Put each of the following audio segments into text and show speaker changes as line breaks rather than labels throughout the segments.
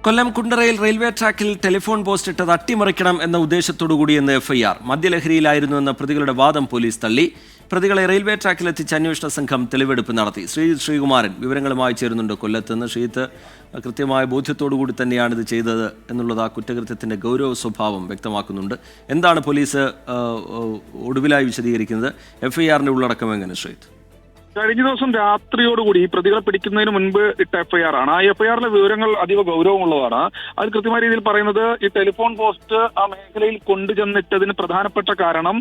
കൊല്ലം കുണ്ടറയിൽ railway ട്രാക്കിൽ telephone post ഇട്ടത് അട്ടിമറിക്കണം എന്ന ഉദ്ദേശത്തോടുകൂടിയെന്ന് എഫ്ഐആർ. മദ്യലഹരിയിലായിരുന്നുവെന്ന പ്രതികളുടെ വാദം പോലീസ് തള്ളി. പ്രതികളെ റെയിൽവേ ട്രാക്കിലെത്തിച്ച് അന്വേഷണ സംഘം തെളിവെടുപ്പ് നടത്തി. ശ്രീകുമാരൻ വിവരങ്ങളുമായി ചേരുന്നുണ്ട് കൊല്ലത്ത് നിന്ന്. കൃത്യമായ ബോധ്യത്തോടുകൂടി തന്നെയാണ് ഇത് ചെയ്തത് എന്നുള്ളത് ആ കുറ്റകൃത്യത്തിന്റെ ഗൗരവ സ്വഭാവം വ്യക്തമാക്കുന്നുണ്ട്. എന്താണ് പോലീസ് ഒടുവിലായി വിശദീകരിക്കുന്നത്? എഫ്ഐആറിന്റെ ഉള്ളടക്കം എങ്ങനെ ശ്രീത്ത്?
കഴിഞ്ഞ ദിവസം രാത്രിയോടുകൂടി ഈ പ്രതികളെ പിടിക്കുന്നതിന് മുൻപ് ഇട്ട എഫ്ഐആർ ആണ്. ആ എഫ്ഐആറിലെ വിവരങ്ങൾ അതീവ ഗൗരവമുള്ളതാണ്. അത് കൃത്യമായ രീതിയിൽ പറയുന്നത് ഈ ടെലിഫോൺ പോസ്റ്റ് ആ മേഖലയിൽ കൊണ്ടുചെന്നിട്ടതിന് പ്രധാനപ്പെട്ട കാരണം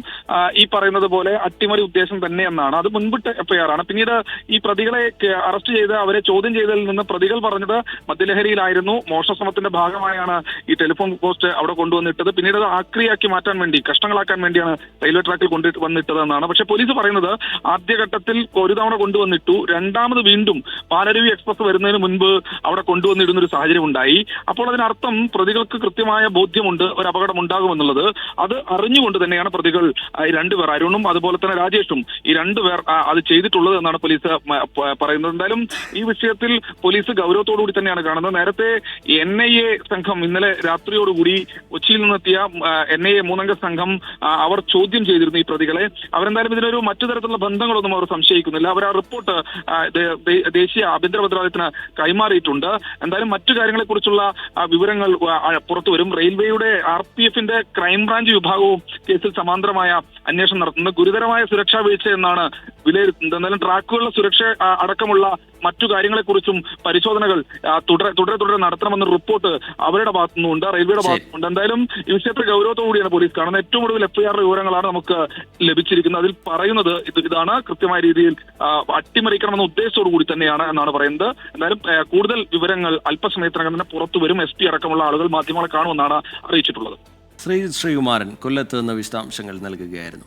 ഈ പറയുന്നത് പോലെ അട്ടിമറി ഉദ്ദേശം തന്നെയെന്നാണ്. അത് മുൻപിട്ട എഫ്ഐആർ ആണ്. പിന്നീട് ഈ പ്രതികളെ അറസ്റ്റ് ചെയ്ത് അവരെ ചോദ്യം ചെയ്തതിൽ നിന്ന് പ്രതികൾ പറഞ്ഞത് മദ്യലഹരിയിലായിരുന്നു, മോഷണശ്രമത്തിന്റെ ഭാഗമായാണ് ഈ ടെലിഫോൺ പോസ്റ്റ് അവിടെ കൊണ്ടുവന്നിട്ടത്, പിന്നീട് അത് ആക്രിയാക്കി മാറ്റാൻ വേണ്ടി, കഷ്ടങ്ങളാക്കാൻ വേണ്ടിയാണ് റെയിൽവേ ട്രാക്കിൽ കൊണ്ടുവന്നിട്ടതെന്നാണ്. പക്ഷേ പോലീസ് പറയുന്നത് ആദ്യഘട്ടത്തിൽ ഒരു തവണ കൊണ്ടുവന്നിട്ടു, രണ്ടാമത് വീണ്ടും പാലരുവി എക്സ്പ്രസ് വരുന്നതിന് മുൻപ് അവിടെ കൊണ്ടുവന്നിടുന്ന ഒരു സാഹചര്യം ഉണ്ടായി. അപ്പോൾ അതിനർത്ഥം പ്രതികൾക്ക് കൃത്യമായ ബോധ്യമുണ്ട് ഒരു അപകടം ഉണ്ടാകുമെന്നുള്ളത്. അത് അറിഞ്ഞുകൊണ്ട് തന്നെയാണ് പ്രതികൾ രണ്ടുപേർ, അരുണും അതുപോലെ തന്നെ രാജേഷും, ഈ രണ്ടുപേർ അത് ചെയ്തിട്ടുള്ളത് എന്നാണ് പോലീസ് പറയുന്നത്. എന്തായാലും ഈ വിഷയത്തിൽ പോലീസ് ഗൗരവത്തോടുകൂടി തന്നെയാണ് കാണുന്നത്. നേരത്തെ NIA സംഘം ഇന്നലെ രാത്രിയോടുകൂടി കൊച്ചിയിൽ നിന്നെത്തിയ NIA 3-അംഗ സംഘം അവർ ചോദ്യം ചെയ്തിരുന്നു ഈ പ്രതികളെ. അവരെന്തായാലും ഇതിനൊരു മറ്റു തരത്തിലുള്ള ബന്ധങ്ങളൊന്നും അവർ സംശയിക്കുന്നില്ല. അവർ ആ റിപ്പോർട്ട് ദേശീയ ആഭ്യന്തര മന്ത്രാലയത്തിന് കൈമാറിയിട്ടുണ്ട്. എന്തായാലും മറ്റു കാര്യങ്ങളെക്കുറിച്ചുള്ള വിവരങ്ങൾ പുറത്തു വരും. റെയിൽവേയുടെ RPF-ന്റെ ക്രൈംബ്രാഞ്ച് വിഭാഗവും കേസിൽ സമാന്തരമായ അന്വേഷണം നടത്തുന്നത്. ഗുരുതരമായ സുരക്ഷാ വീഴ്ച എന്നാണ് വിലയിരുത്തുന്നത്. എന്നാലും ട്രാക്കുകളുടെ സുരക്ഷ അടക്കമുള്ള മറ്റു കാര്യങ്ങളെക്കുറിച്ചും പരിശോധനകൾ തുടരെ നടത്തണമെന്ന റിപ്പോർട്ട് അവരുടെ ഭാഗത്തുനിന്നുണ്ട്, റെയിൽവേയുടെ ഭാഗത്തുനിന്നുണ്ട്. എന്തായാലും ഈ വിഷയത്തിൽ ഗൗരവത്തോടുകൂടിയാണ് പോലീസ് കാണുന്നത്. ഏറ്റവും ഒടുവിൽ FIR വിവരങ്ങളാണ് നമുക്ക് ലഭിച്ചിരിക്കുന്നത്. അതിൽ പറയുന്നത് ഇതാണ്, കൃത്യമായ രീതിയിൽ അട്ടിമറിക്കണമെന്ന ഉദ്ദേശത്തോടു കൂടി തന്നെയാണ് എന്നാണ് പറയുന്നത്. എന്തായാലും കൂടുതൽ വിവരങ്ങൾ അല്പസമയത്തിനകം തന്നെ പുറത്തു വരും. SP അടക്കമുള്ള ആളുകൾ മാധ്യമങ്ങളെ കാണുമെന്നാണ് അറിയിച്ചിട്ടുള്ളത്.
ശ്രീകുമാരൻ കൊല്ലത്ത് നിന്ന് വിശദാംശങ്ങൾ നൽകുകയായിരുന്നു.